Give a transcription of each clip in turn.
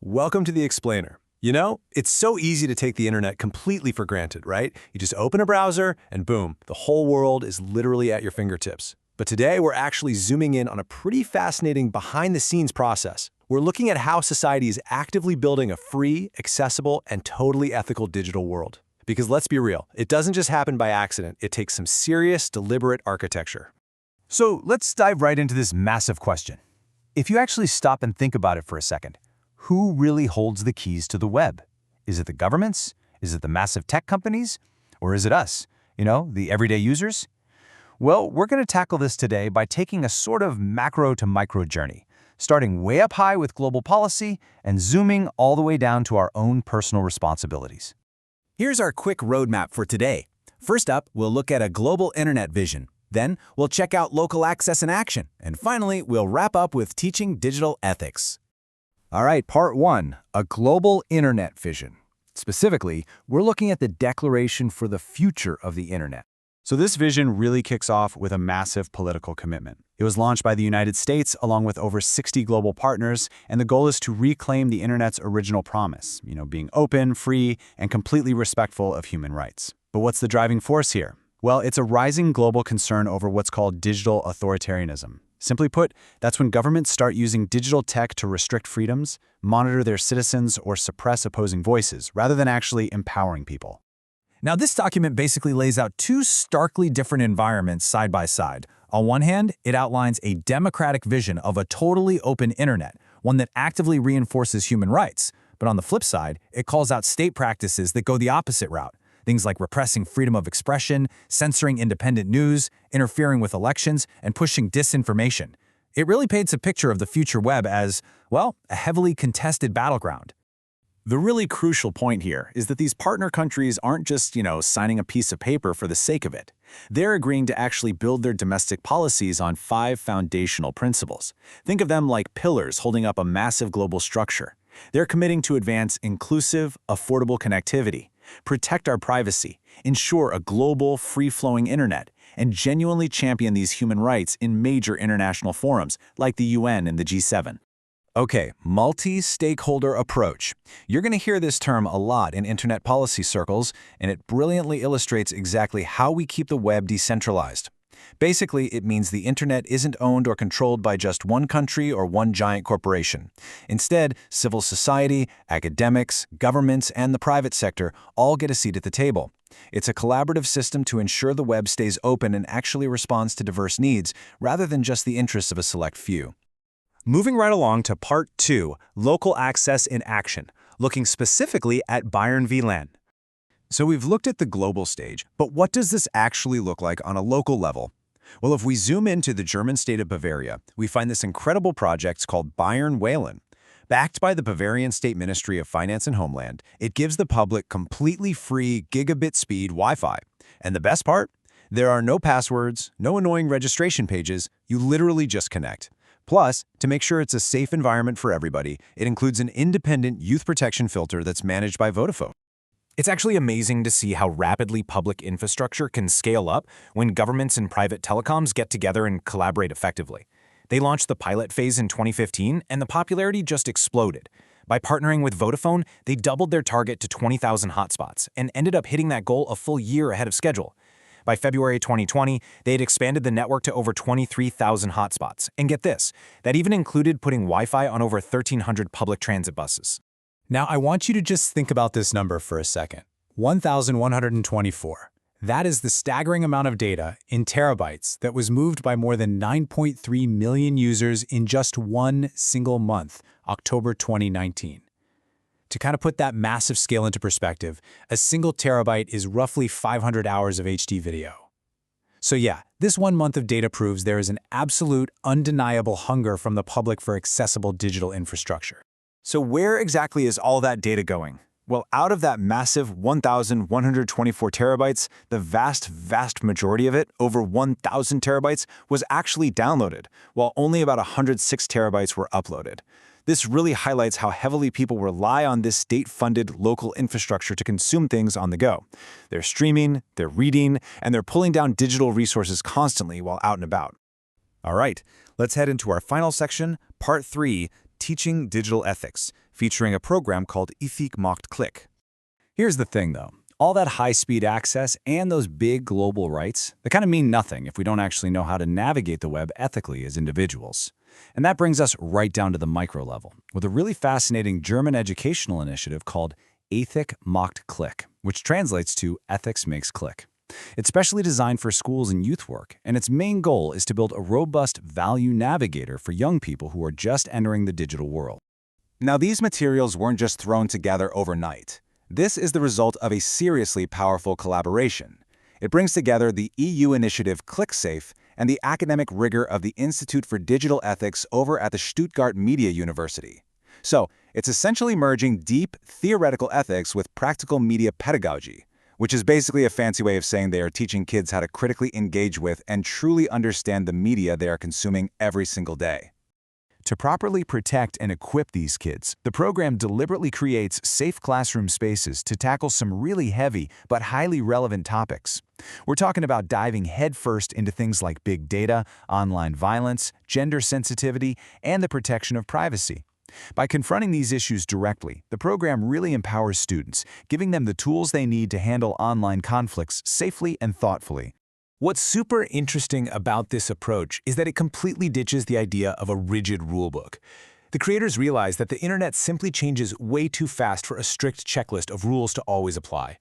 Welcome to the Explainer. You know, it's so easy to take the internet completely for granted, right? You just open a browser and boom, the whole world is literally at your fingertips. But today we're actually zooming in on a pretty fascinating behind-the-scenes process. We're looking at how society is actively building a free, accessible, and totally ethical digital world. Because let's be real, it doesn't just happen by accident, it takes some serious, deliberate architecture. So let's dive right into this massive question. If you actually stop and think about it for a second, who really holds the keys to the web? Is it the governments? Is it the massive tech companies? Or is it us, the everyday users? Well, we're going to tackle this today by taking a sort of macro to micro journey, starting way up high with global policy and zooming all the way down to our own personal responsibilities. Here's our quick roadmap for today. First up, we'll look at a global internet vision. Then, we'll check out local access in action. And finally, we'll wrap up with teaching digital ethics. All right, part one, a global internet vision. Specifically, we're looking at the declaration for the future of the internet. So this vision really kicks off with a massive political commitment. It was launched by the United States along with over 60 global partners, and the goal is to reclaim the internet's original promise, being open, free, and completely respectful of human rights. But what's the driving force here? Well, it's a rising global concern over what's called digital authoritarianism. Simply put, that's when governments start using digital tech to restrict freedoms, monitor their citizens, or suppress opposing voices, rather than actually empowering people. Now, this document basically lays out two starkly different environments side by side. On one hand, it outlines a democratic vision of a totally open internet, one that actively reinforces human rights. But on the flip side, it calls out state practices that go the opposite route. Things like repressing freedom of expression, censoring independent news, interfering with elections, and pushing disinformation. It really paints a picture of the future web as, well, a heavily contested battleground. The really crucial point here is that these partner countries aren't just, signing a piece of paper for the sake of it. They're agreeing to actually build their domestic policies on 5 foundational principles. Think of them like pillars holding up a massive global structure. They're committing to advance inclusive, affordable connectivity, protect our privacy, ensure a global, free-flowing internet, and genuinely champion these human rights in major international forums like the UN and the G7. Okay, multi-stakeholder approach. You're going to hear this term a lot in internet policy circles, and it brilliantly illustrates exactly how we keep the web decentralized. Basically, it means the internet isn't owned or controlled by just one country or one giant corporation. Instead, civil society, academics, governments, and the private sector all get a seat at the table. It's a collaborative system to ensure the web stays open and actually responds to diverse needs, rather than just the interests of a select few. Moving right along to part 2, local access in action, looking specifically at Bayern v. LAN. So we've looked at the global stage, but what does this actually look like on a local level? Well, if we zoom into the German state of Bavaria, we find this incredible project called Bayern WLAN. Backed by the Bavarian State Ministry of Finance and Homeland, it gives the public completely free gigabit speed Wi-Fi. And the best part? There are no passwords, no annoying registration pages, you literally just connect. Plus, to make sure it's a safe environment for everybody, it includes an independent youth protection filter that's managed by Vodafone. It's actually amazing to see how rapidly public infrastructure can scale up when governments and private telecoms get together and collaborate effectively. They launched the pilot phase in 2015, and the popularity just exploded. By partnering with Vodafone, they doubled their target to 20,000 hotspots and ended up hitting that goal a full year ahead of schedule. By February 2020, they had expanded the network to over 23,000 hotspots. And get this, that even included putting Wi-Fi on over 1,300 public transit buses. Now, I want you to just think about this number for a second. 1,124. That is the staggering amount of data in terabytes that was moved by more than 9.3 million users in just one single month, October 2019. To kind of put that massive scale into perspective, a single terabyte is roughly 500 hours of HD video. So yeah, this 1 month of data proves there is an absolute, undeniable hunger from the public for accessible digital infrastructure. So where exactly is all that data going? Well, out of that massive 1,124 terabytes, the vast majority of it, over 1,000 terabytes, was actually downloaded, while only about 106 terabytes were uploaded. This really highlights how heavily people rely on this state-funded local infrastructure to consume things on the go. They're streaming, they're reading, and they're pulling down digital resources constantly while out and about. All right, let's head into our final section, Part 3, Teaching Digital Ethics, featuring a program called Ethik macht Klick. Here's the thing, though. All that high-speed access and those big global rights, they kind of mean nothing if we don't actually know how to navigate the web ethically as individuals. And that brings us right down to the micro level, with a really fascinating German educational initiative called Ethik macht Klick, which translates to Ethics Makes Click. It's specially designed for schools and youth work, and its main goal is to build a robust value navigator for young people who are just entering the digital world. Now, these materials weren't just thrown together overnight. This is the result of a seriously powerful collaboration. It brings together the EU initiative ClickSafe and the academic rigor of the Institute for Digital Ethics over at the Stuttgart Media University. So, it's essentially merging deep theoretical ethics with practical media pedagogy, which is basically a fancy way of saying they are teaching kids how to critically engage with and truly understand the media they are consuming every single day. To properly protect and equip these kids, the program deliberately creates safe classroom spaces to tackle some really heavy but highly relevant topics. We're talking about diving headfirst into things like big data, online violence, gender sensitivity, and the protection of privacy. By confronting these issues directly, the program really empowers students, giving them the tools they need to handle online conflicts safely and thoughtfully. What's super interesting about this approach is that it completely ditches the idea of a rigid rulebook. The creators realize that the internet simply changes way too fast for a strict checklist of rules to always apply.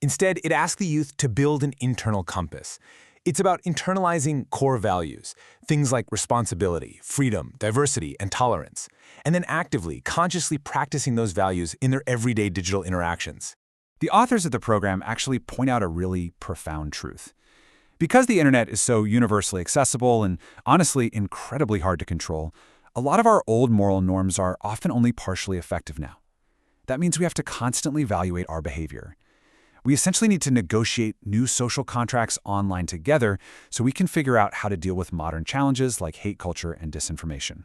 Instead, it asks the youth to build an internal compass. It's about internalizing core values, things like responsibility, freedom, diversity, and tolerance, and then actively, consciously practicing those values in their everyday digital interactions. The authors of the program actually point out a really profound truth. Because the internet is so universally accessible and honestly incredibly hard to control, a lot of our old moral norms are often only partially effective now. That means we have to constantly evaluate our behavior. We essentially need to negotiate new social contracts online together so we can figure out how to deal with modern challenges like hate culture and disinformation.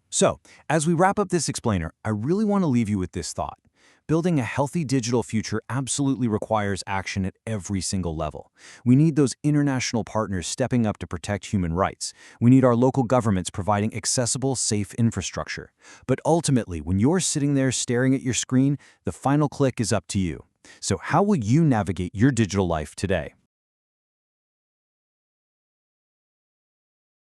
So, as we wrap up this explainer, I really want to leave you with this thought. Building a healthy digital future absolutely requires action at every single level. We need those international partners stepping up to protect human rights. We need our local governments providing accessible, safe infrastructure. But ultimately, when you're sitting there staring at your screen, the final click is up to you. So how will you navigate your digital life today?